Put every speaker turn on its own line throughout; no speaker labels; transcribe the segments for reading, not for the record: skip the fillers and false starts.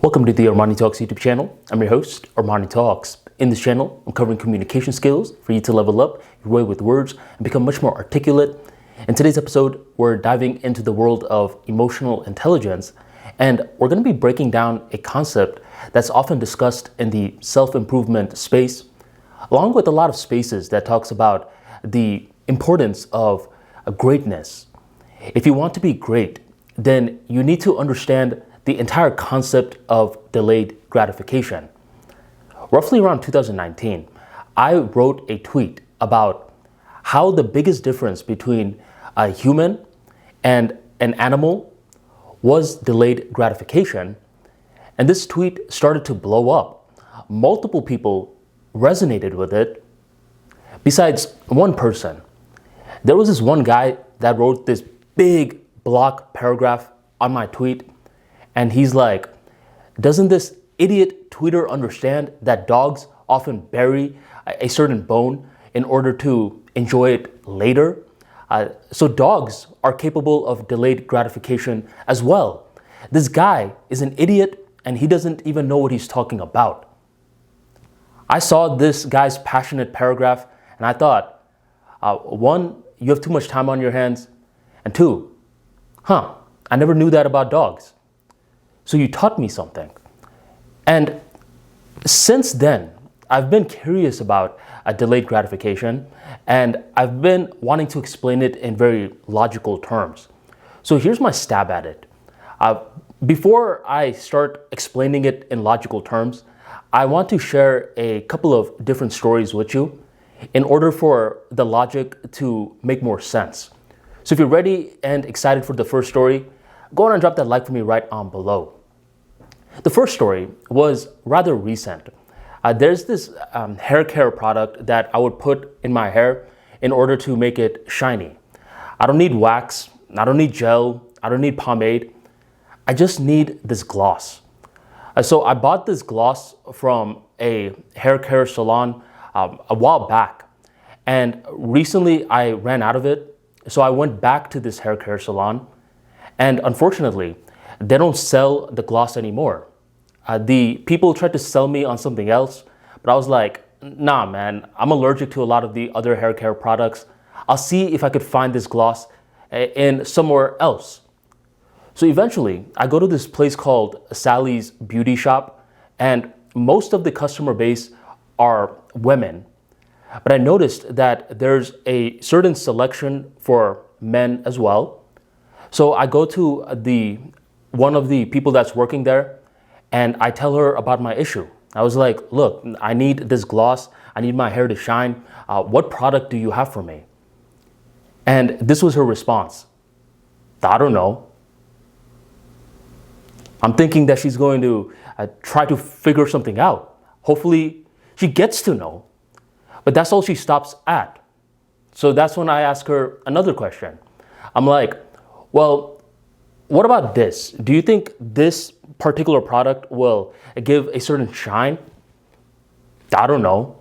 Welcome to the ArmaniTalks YouTube channel. I'm your host, ArmaniTalks. In this channel, I'm covering communication skills for you to level up your way with words and become much more articulate. In today's episode, we're diving into the world of emotional intelligence, and we're going to be breaking down a concept that's often discussed in the self-improvement space, along with a lot of spaces that talks about the importance of greatness. If you want to be great, then you need to understand the entire concept of delayed gratification. Roughly around 2019, I wrote a tweet about how the biggest difference between a human and an animal was delayed gratification. And this tweet started to blow up. Multiple people resonated with it, besides one person. There was this one guy that wrote this big block paragraph on my tweet. And he's like, doesn't this idiot tweeter understand that dogs often bury a certain bone in order to enjoy it later? So dogs are capable of delayed gratification as well. This guy is an idiot and he doesn't even know what he's talking about. I saw this guy's passionate paragraph and I thought, one, you have too much time on your hands. And two, I never knew that about dogs. So you taught me something. And since then, I've been curious about delayed gratification, and I've been wanting to explain it in very logical terms. So here's my stab at it. Before I start explaining it in logical terms, I want to share a couple of different stories with you in order for the logic to make more sense. So if you're ready and excited for the first story, go on and drop that like for me right on below. The first story was rather recent. There's this hair care product that I would put in my hair in order to make it shiny. I don't need wax, I don't need gel, I don't need pomade. I just need this gloss. So I bought this gloss from a hair care salon a while back. And recently I ran out of it. So I went back to this hair care salon. And unfortunately, they don't sell the gloss anymore. The people tried to sell me on something else, but I was like, nah, man, I'm allergic to a lot of the other hair care products. I'll see if I could find this gloss in somewhere else. So eventually, I go to this place called Sally's Beauty Shop, and most of the customer base are women. But I noticed that there's a certain selection for men as well. So I go to one of the people that's working there and I tell her about my issue. I was like, look, I need this gloss. I need my hair to shine. What product do you have for me? And this was her response. I don't know. I'm thinking that she's going to try to figure something out. Hopefully she gets to know. But that's all she stops at. So that's when I ask her another question. I'm like, well, what about this? Do you think this particular product will give a certain shine? I don't know.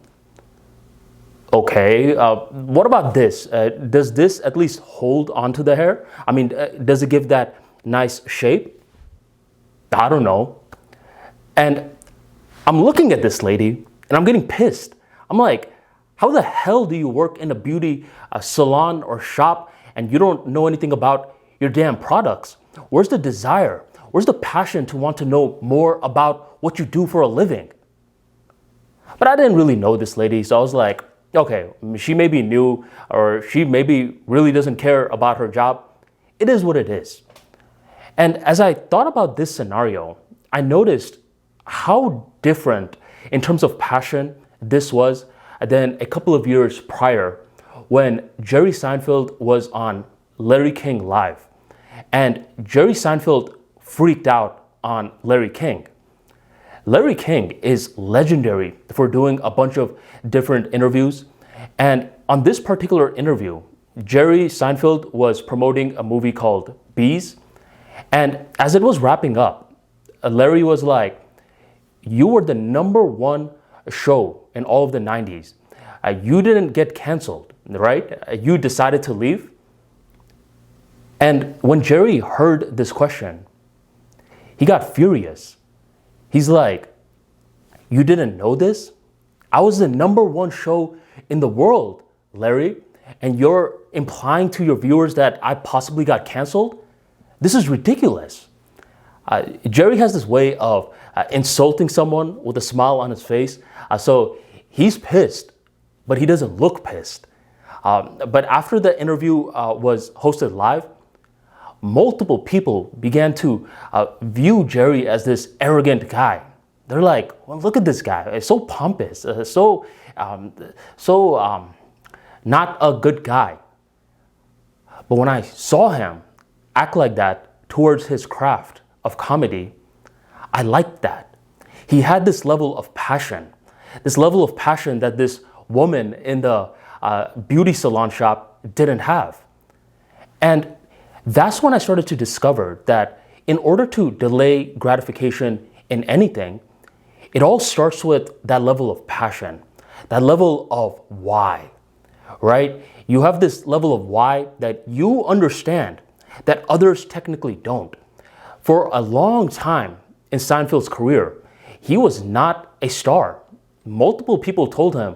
Okay, what about this? Does this at least hold onto the hair? I mean, does it give that nice shape? I don't know. And I'm looking at this lady and I'm getting pissed. I'm like, how the hell do you work in a beauty salon or shop and you don't know anything about your damn products? Where's the desire? Where's the passion to want to know more about what you do for a living? But I didn't really know this lady, so I was like, okay, she may be new or she maybe really doesn't care about her job. It is what it is. And as I thought about this scenario, I noticed how different in terms of passion this was than a couple of years prior when Jerry Seinfeld was on Larry King Live. And Jerry Seinfeld freaked out on Larry King. Larry King is legendary for doing a bunch of different interviews. And on this particular interview, Jerry Seinfeld was promoting a movie called Bees. And as it was wrapping up, Larry was like, you were the #1 show in all of the 90s. You didn't get canceled, right? You decided to leave. And when Jerry heard this question, he got furious. He's like, you didn't know this? I was the #1 show in the world, Larry, and you're implying to your viewers that I possibly got canceled? This is ridiculous. Jerry has this way of insulting someone with a smile on his face. So he's pissed, but he doesn't look pissed. But after the interview was hosted live, multiple people began to view Jerry as this arrogant guy. They're like, well, look at this guy. It's so pompous, not a good guy. But when I saw him act like that towards his craft of comedy, I liked that. He had this level of passion that this woman in the beauty salon shop didn't have. And that's when I started to discover that in order to delay gratification in anything, it all starts with that level of passion, that level of why, right? You have this level of why that you understand that others technically don't. For a long time in Seinfeld's career, he was not a star. Multiple people told him,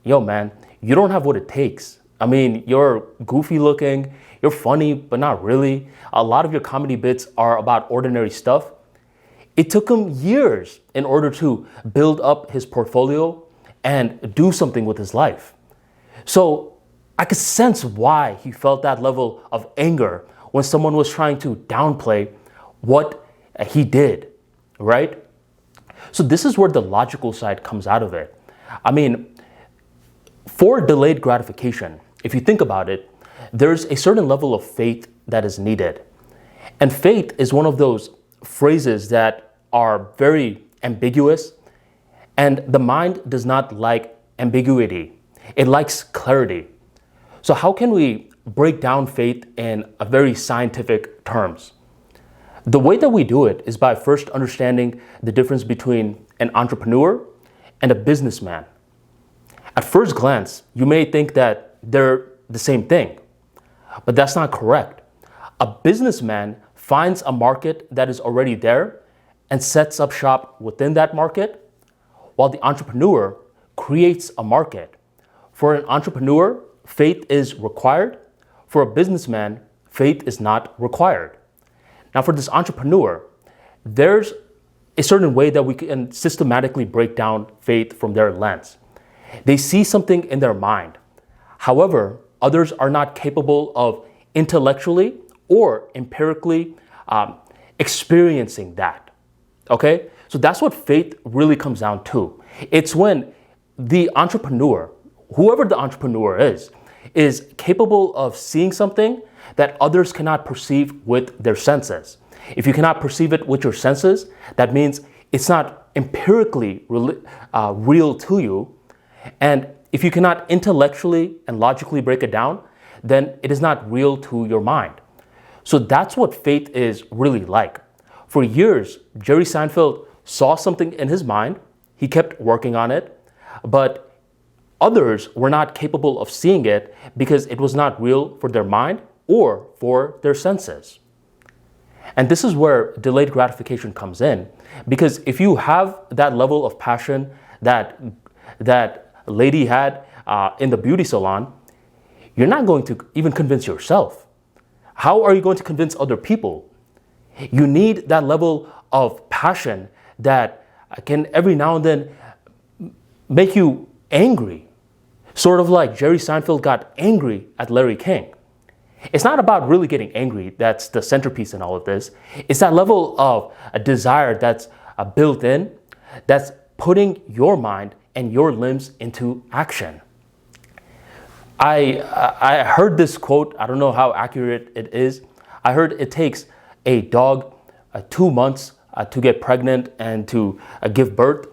yo man, you don't have what it takes. I mean, you're goofy looking, you're funny, but not really. A lot of your comedy bits are about ordinary stuff. It took him years in order to build up his portfolio and do something with his life. So I could sense why he felt that level of anger when someone was trying to downplay what he did, right? So this is where the logical side comes out of it. I mean, for delayed gratification, if you think about it, there's a certain level of faith that is needed. And faith is one of those phrases that are very ambiguous, and the mind does not like ambiguity. It likes clarity. So how can we break down faith in a very scientific terms? The way that we do it is by first understanding the difference between an entrepreneur and a businessman. At first glance, you may think that they're the same thing, but that's not correct. A businessman finds a market that is already there and sets up shop within that market, while the entrepreneur creates a market. For an entrepreneur, faith is required. For a businessman, faith is not required. Now for this entrepreneur, there's a certain way that we can systematically break down faith from their lens. They see something in their mind. However, others are not capable of intellectually or empirically experiencing that. Okay? So that's what faith really comes down to. It's when the entrepreneur, whoever the entrepreneur is capable of seeing something that others cannot perceive with their senses. If you cannot perceive it with your senses, that means it's not empirically real to you. And if you cannot intellectually and logically break it down, then it is not real to your mind. So that's what faith is really like. For years, Jerry Seinfeld saw something in his mind. He kept working on it, but others were not capable of seeing it because it was not real for their mind or for their senses. And this is where delayed gratification comes in, because if you have that level of passion that lady had in the beauty salon, you're not going to even convince yourself. How are you going to convince other people? You need that level of passion that can every now and then make you angry. Sort of like Jerry Seinfeld got angry at Larry King. It's not about really getting angry. That's the centerpiece in all of this. It's that level of a desire that's built in, that's putting your mind and your limbs into action. I heard this quote. I don't know how accurate it is. I heard it takes a dog 2 months to get pregnant and to give birth,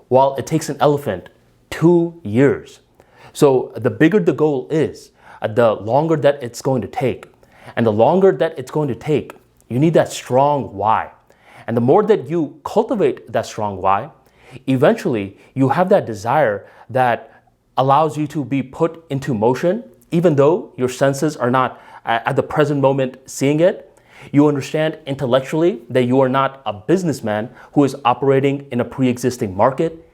while it takes an elephant 2 years. So the bigger the goal is, the longer that it's going to take. And the longer that it's going to take, you need that strong why. And the more that you cultivate that strong why, eventually you have that desire that allows you to be put into motion, even though your senses are not at the present moment seeing it. You understand intellectually that you are not a businessman who is operating in a pre-existing market.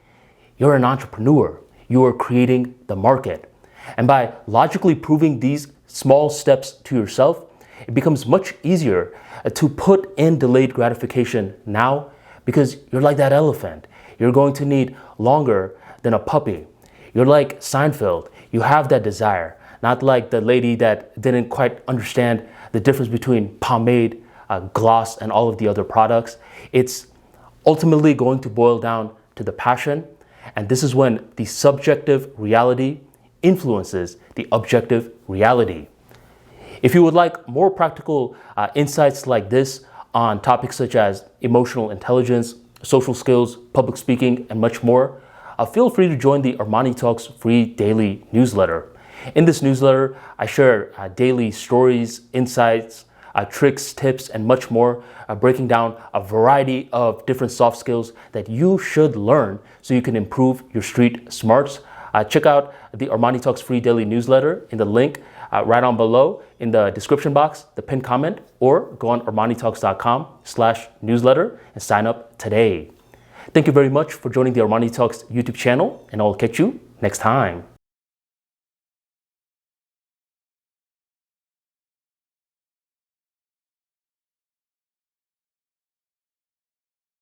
You're an entrepreneur. You are creating the market. And by logically proving these small steps to yourself, it becomes much easier to put in delayed gratification now, because you're like that elephant. You're going to need longer than a puppy. You're like Seinfeld. You have that desire, not like the lady that didn't quite understand the difference between pomade, gloss, and all of the other products. It's ultimately going to boil down to the passion. And this is when the subjective reality influences the objective reality. If you would like more practical insights like this on topics such as emotional intelligence, social skills, public speaking, and much more, feel free to join the ArmaniTalks free daily newsletter. In this newsletter, I share daily stories, insights, tricks, tips, and much more, breaking down a variety of different soft skills that you should learn so you can improve your street smarts. Check out the ArmaniTalks free daily newsletter in the link right on below in the description box, the pinned comment, or go on ArmaniTalks.com/newsletter and sign up today. Thank you very much for joining the ArmaniTalks YouTube channel, and I'll catch you next time.